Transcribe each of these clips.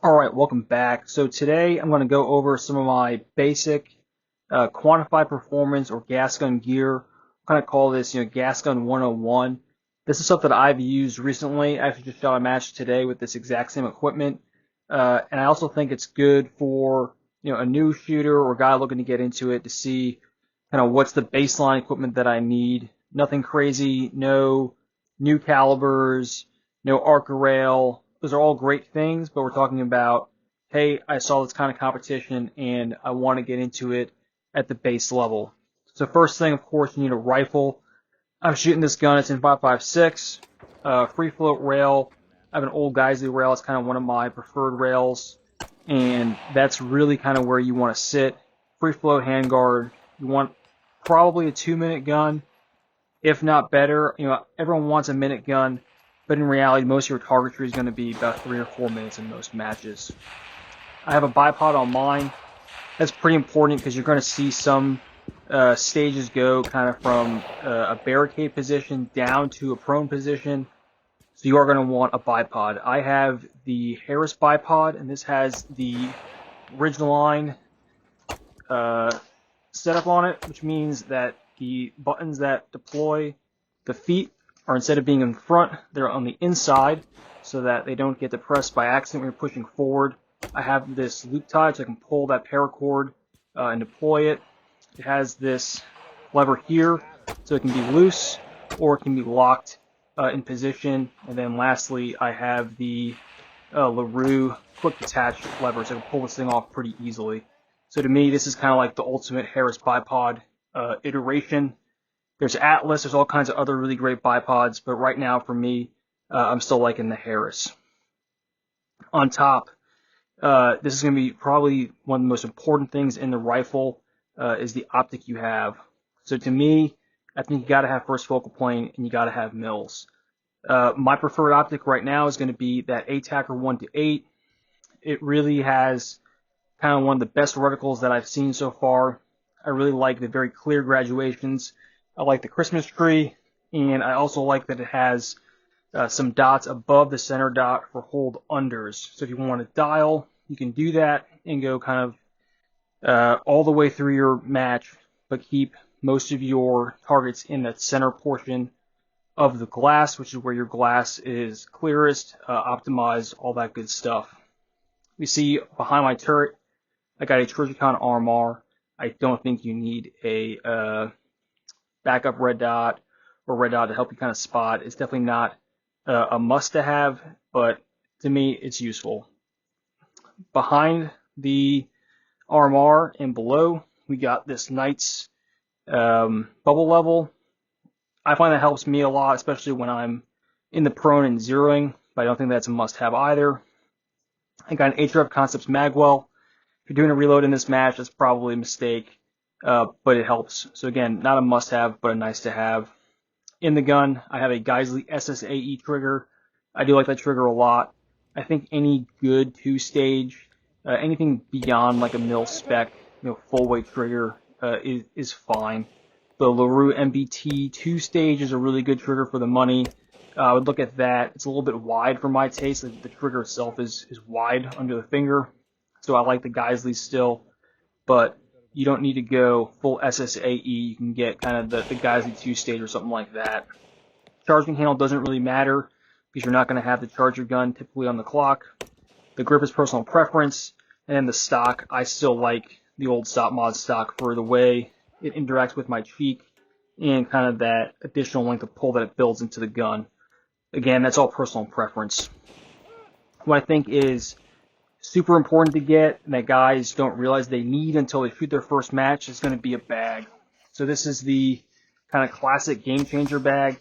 Alright, welcome back. So today I'm going to go over some of my basic quantified performance or gas gun gear. I kind of call this, gas gun 101. This is stuff that I've used recently. I actually just shot a match today with this exact same equipment. And I also think it's good for, a new shooter or guy looking to get into it to see kind of what's the baseline equipment that I need. Nothing crazy, no new calibers, no Arca rail. Those are all great things, but we're talking about, hey, I saw this kind of competition and I want to get into it at the base level. So first thing, of course, you need a rifle. I'm shooting this gun. It's in 5.56, free float rail. I have an old Geisley rail. It's kind of one of my preferred rails, and that's really kind of where you want to sit. Free float handguard. You want probably a 2-minute gun, if not better. Everyone wants a minute gun, but in reality, most of your targetry is going to be about 3 or 4 minutes in most matches. I have a bipod on mine. That's pretty important because you're going to see some stages go kind of from a barricade position down to a prone position. So you are going to want a bipod. I have the Harris bipod, and this has the Ridgeline setup on it, which means that the buttons that deploy the feet are, instead of being in front, they're on the inside so that they don't get depressed by accident when you're pushing forward. I have this loop tied so I can pull that paracord and deploy it. It has this lever here so it can be loose or it can be locked in position. And then lastly, I have the LaRue quick detach lever so I can pull this thing off pretty easily. So to me, this is kind of like the ultimate Harris bipod iteration. There's Atlas, there's all kinds of other really great bipods, but right now for me, I'm still liking the Harris. On top, this is going to be probably one of the most important things in the rifle is the optic you have. So to me, I think you got to have first focal plane and you got to have mils. My preferred optic right now is going to be that ATACR 1-8. It really has kind of one of the best reticles that I've seen so far. I really like the very clear graduations. I like the Christmas tree, and I also like that it has some dots above the center dot for hold unders. So if you want to dial, you can do that and go kind of all the way through your match, but keep most of your targets in that center portion of the glass, which is where your glass is clearest, optimized, all that good stuff. You see behind my turret, I got a Trijicon RMR. I don't think you need a backup red dot or red dot to help you kind of spot. It's definitely not a must-to-have, but to me, it's useful. Behind the RMR and below, we got this Knights bubble level. I find that helps me a lot, especially when I'm in the prone and zeroing, but I don't think that's a must-have either. I got an HRF Concepts Magwell. If you're doing a reload in this match, that's probably a mistake. But it helps. So again, not a must-have, but a nice-to-have. In the gun, I have a Geisley SSAE trigger. I do like that trigger a lot. I think any good two-stage, anything beyond like a mil spec, full-weight trigger is fine. The LaRue MBT two-stage is a really good trigger for the money. I would look at that. It's a little bit wide for my taste. The trigger itself is wide under the finger, so I like the Geisley still, but you don't need to go full SSAE. You can get kind of the Geisley 2-stage or something like that. Charging handle doesn't really matter because you're not going to have to charge your gun typically on the clock. The grip is personal preference, and then the stock, I still like the old Stop Mod stock for the way it interacts with my cheek and kind of that additional length of pull that it builds into the gun. Again, that's all personal preference. What I think is super important to get and that guys don't realize they need until they shoot their first match is going to be a bag. So this is the kind of classic game changer bag.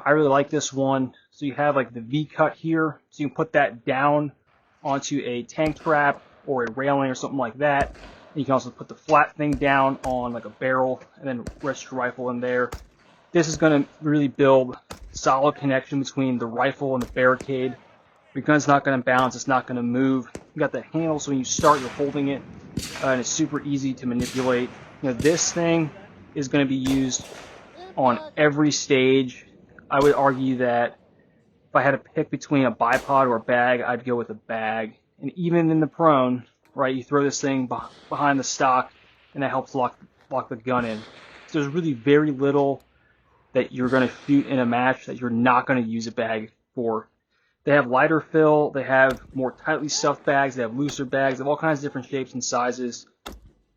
I really like this one. So you have like the V cut here, so you can put that down onto a tank trap or a railing or something like that. And you can also put the flat thing down on like a barrel and then rest your rifle in there. This is going to really build solid connection between the rifle and the barricade. Your gun's not going to bounce, it's not going to move. You got the handle, so when you start, you're holding it, and it's super easy to manipulate. This thing is going to be used on every stage. I would argue that if I had to pick between a bipod or a bag, I'd go with a bag. and even in the prone, right, you throw this thing behind the stock, and that helps lock the gun in. So there's really very little that you're going to shoot in a match that you're not going to use a bag for. They have lighter fill, they have more tightly stuffed bags, they have looser bags, they have all kinds of different shapes and sizes.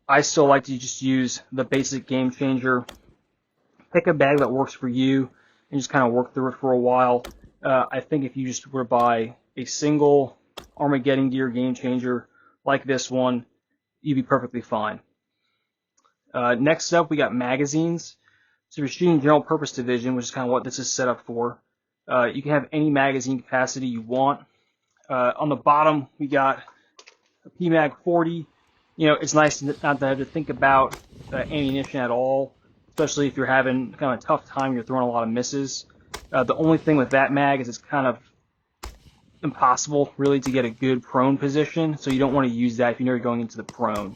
I still like to just use the basic Game Changer. Pick a bag that works for you and just kind of work through it for a while. I think if you just were to buy a single Armageddon Gear Game Changer like this one, you'd be perfectly fine. Next up, we got magazines. So if you're shooting general purpose division, which is kind of what this is set up for, you can have any magazine capacity you want. On the bottom, we got a PMag 40. You know, it's nice not to have to think about ammunition at all, especially if you're having kind of a tough time, you're throwing a lot of misses. The only thing with that mag is it's kind of impossible, really, to get a good prone position, so you don't want to use that if you know you're going into the prone.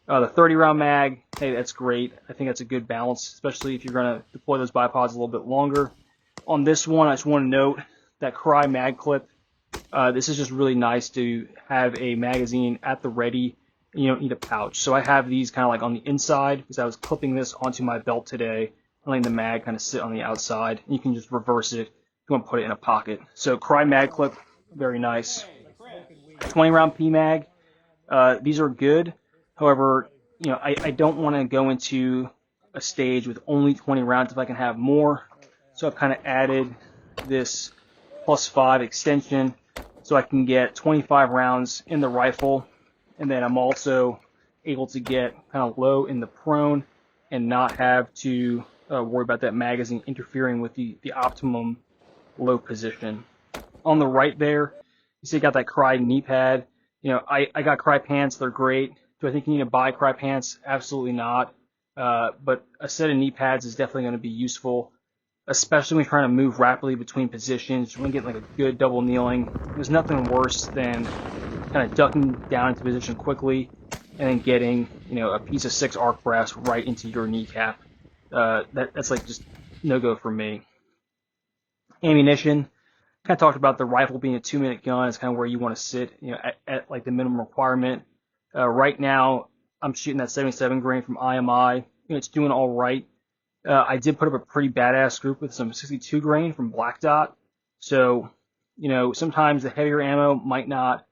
The 30-round mag, hey, that's great. I think that's a good balance, especially if you're going to deploy those bipods a little bit longer. On this one, I just want to note that Crye mag clip. This is just really nice to have a magazine at the ready, and you don't need a pouch. So I have these kind of like on the inside, because I was clipping this onto my belt today, and letting the mag kind of sit on the outside. And you can just reverse it if you want to put it in a pocket. So Crye mag clip, very nice. 20-round PMag, these are good. However, you know, I don't want to go into a stage with only 20 rounds if I can have more. So I've kind of added this +5 extension so I can get 25 rounds in the rifle. And then I'm also able to get kind of low in the prone and not have to worry about that magazine interfering with the optimum low position. On the right there, you see I got that Crye knee pad. You know, I got Crye pants, they're great. Do I think you need to buy Crye pants? Absolutely not. But a set of knee pads is definitely going to be useful, especially when you're trying to move rapidly between positions. You want to get like a good double kneeling. There's nothing worse than kind of ducking down into position quickly and then getting, you know, a piece of 6 arc brass right into your kneecap. That's like just no go for me. Ammunition. Kind of talked about the rifle being a 2-minute gun. It's kind of where you want to sit, you know, at like the minimum requirement. Right now, I'm shooting that 77 grain from IMI. You know, it's doing all right. I did put up a pretty badass group with some 62 grain from Black Dot. So, you know, sometimes the heavier ammo might not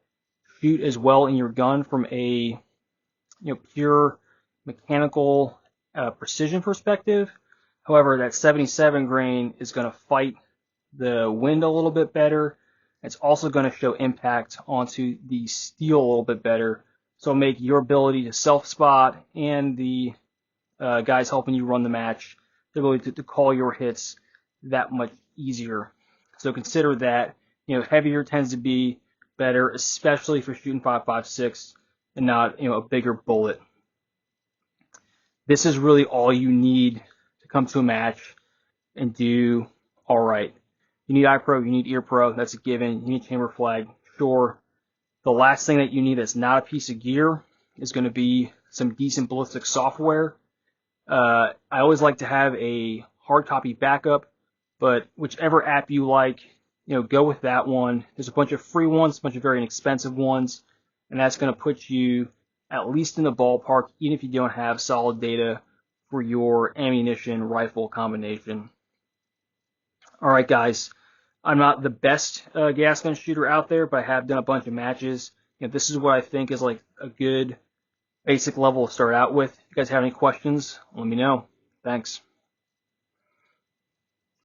shoot as well in your gun from a, you know, pure mechanical precision perspective. However, that 77 grain is going to fight the wind a little bit better. It's also going to show impact onto the steel a little bit better. So make your ability to self-spot and the guys helping you run the match, the ability to call your hits that much easier. So consider that, you know, heavier tends to be better, especially for shooting 5.56 and not, you know, a bigger bullet. This is really all you need to come to a match and do all right. You need eye pro, you need ear pro, that's a given. You need chamber flag, sure. The last thing that you need that's not a piece of gear is going to be some decent ballistic software. I always like to have a hard copy backup, but whichever app you like, you know, go with that one. There's a bunch of free ones, a bunch of very inexpensive ones, and that's going to put you at least in the ballpark, even if you don't have solid data for your ammunition rifle combination. All right, guys. I'm not the best gas gun shooter out there, but I have done a bunch of matches. You know, this is what I think is like a good basic level to start out with. If you guys have any questions, let me know. Thanks.